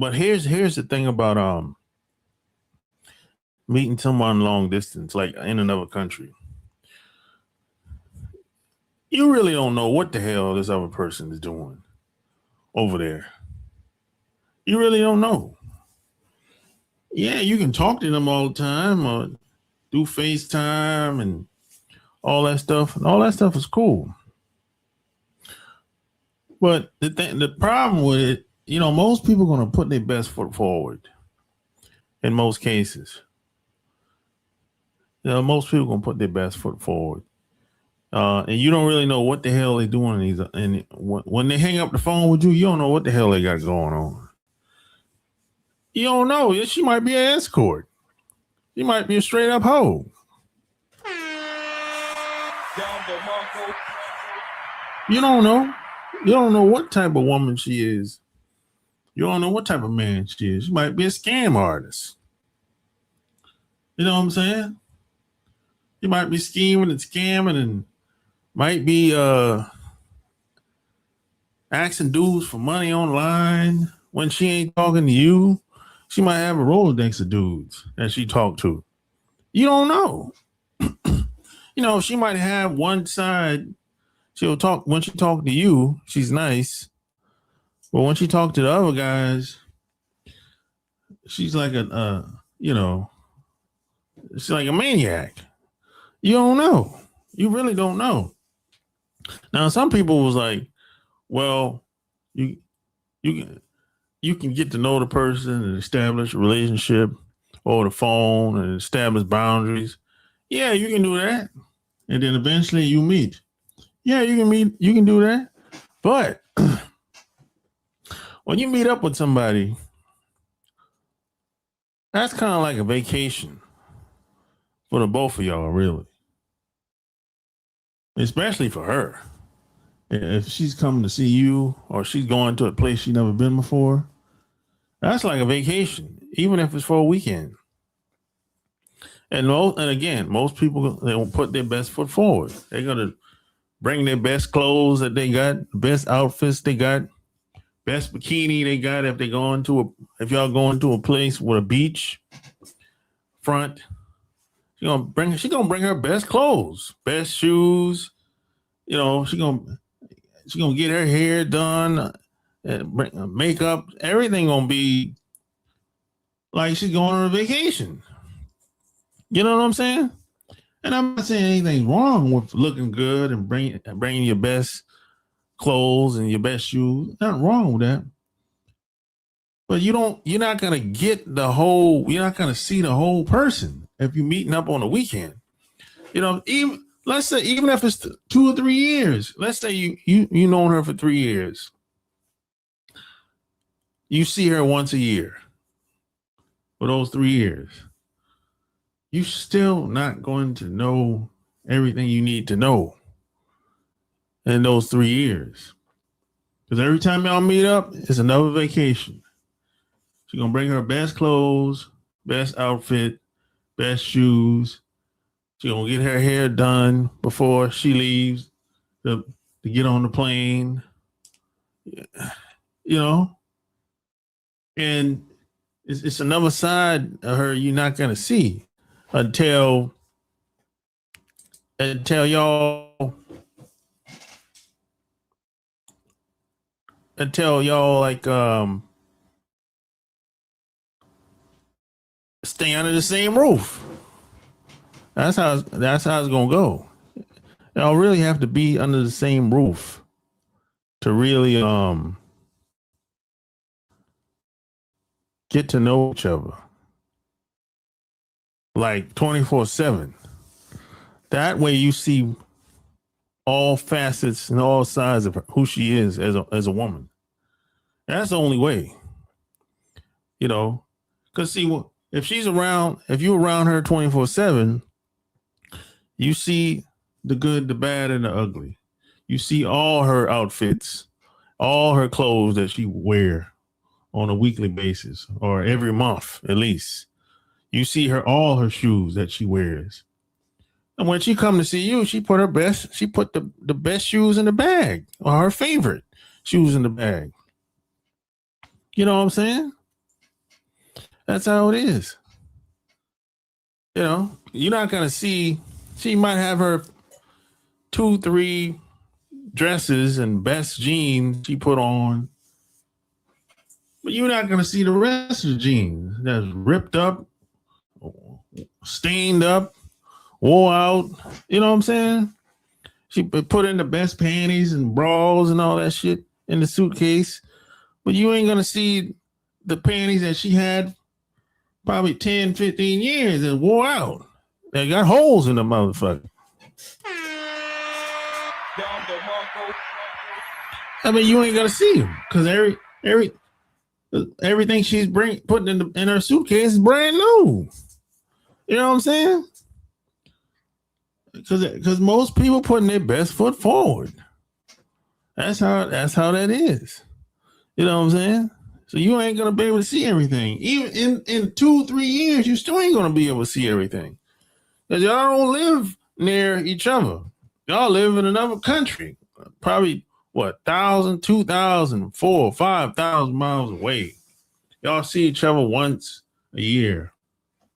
But here's the thing about meeting someone long distance, like in another country. You really don't know what the hell this other person is doing over there. You really don't know. Yeah, you can talk to them all the time or do FaceTime and all that stuff. And all that stuff is cool. But the problem with it, most people are going to put their best foot forward in most cases. Most people are going to put their best foot forward. And you don't really know what the hell they're doing. And when they hang up the phone with you, you don't know what the hell they got going on. You don't know. She might be an escort. She might be a straight up hoe. You don't know. You don't know what type of woman she is. You don't know what type of man she is. She might be a scam artist. You know what I'm saying? You might be scheming and scamming and might be asking dudes for money online when she ain't talking to you. She might have a Rolodex of dudes that she talked to. You don't know. She might have one side. She'll talk when she talk to you. She's nice, but when she talk to the other guys, she's like she's like a maniac. You don't know. You really don't know. Now, some people was like, well, you can get to know the person and establish a relationship over the phone and establish boundaries. Yeah, you can do that. And then eventually you meet. Yeah, you can do that. But when you meet up with somebody, that's kind of like a vacation for the both of y'all, really. Especially for her. If she's coming to see you or she's going to a place she's never been before, that's like a vacation, even if it's for a weekend. And again, most people, they will put their best foot forward. They're going to bring their best clothes that they got, best outfits they got, best bikini they got. If y'all going to a place with a beach front, she's gonna bring her best clothes, best shoes. She's gonna get her hair done, bring makeup. Everything gonna be like she's going on a vacation. You know what I'm saying? And I'm not saying anything wrong with looking good and bringing your best clothes and your best shoes. Nothing wrong with that. But you're not going you're not going to see the whole person if you're meeting up on the weekend. Let's say, even if it's 2 or 3 years, let's say you known her for 3 years. You see her once a year for those 3 years. You're still not going to know everything you need to know in those 3 years. Because every time y'all meet up, it's another vacation. She's going to bring her best clothes, best outfit, best shoes. She's going to get her hair done before she leaves to get on the plane. And it's another side of her you're not going to see until y'all like stay under the same roof. That's how it's gonna go. Y'all really have to be under the same roof to really get to know each other. Like 24/7. That way you see all facets and all sides of who she is as a woman. That's the only way. Because see, if you're around her 24/7, you see the good, the bad, and the ugly. You see all her outfits, all her clothes that she wear on a weekly basis or every month at least. You see all her shoes that she wears. And when she come to see you, she put the best shoes in the bag, or her favorite shoes in the bag. You know what I'm saying? That's how it is. You know, you're not gonna see. She might have her 2-3 dresses and best jeans she put on, but you're not gonna see the rest of the jeans that's ripped up, stained up, wore out. You know what I'm saying? She put in the best panties and bras and all that shit in the suitcase, but you ain't gonna see the panties that she had probably 10, 15 years and wore out. They got holes in the motherfucker. I mean, you ain't gonna see them because everything she's putting in her suitcase is brand new. You know what I'm saying? Because most people putting their best foot forward. That's how that is. You know what I'm saying? So you ain't gonna be able to see everything. Even in 2-3 years, you still ain't gonna be able to see everything. Because y'all don't live near each other. Y'all live in another country. Probably 1,000, 2,000, 4,000, 5,000 miles away. Y'all see each other once a year.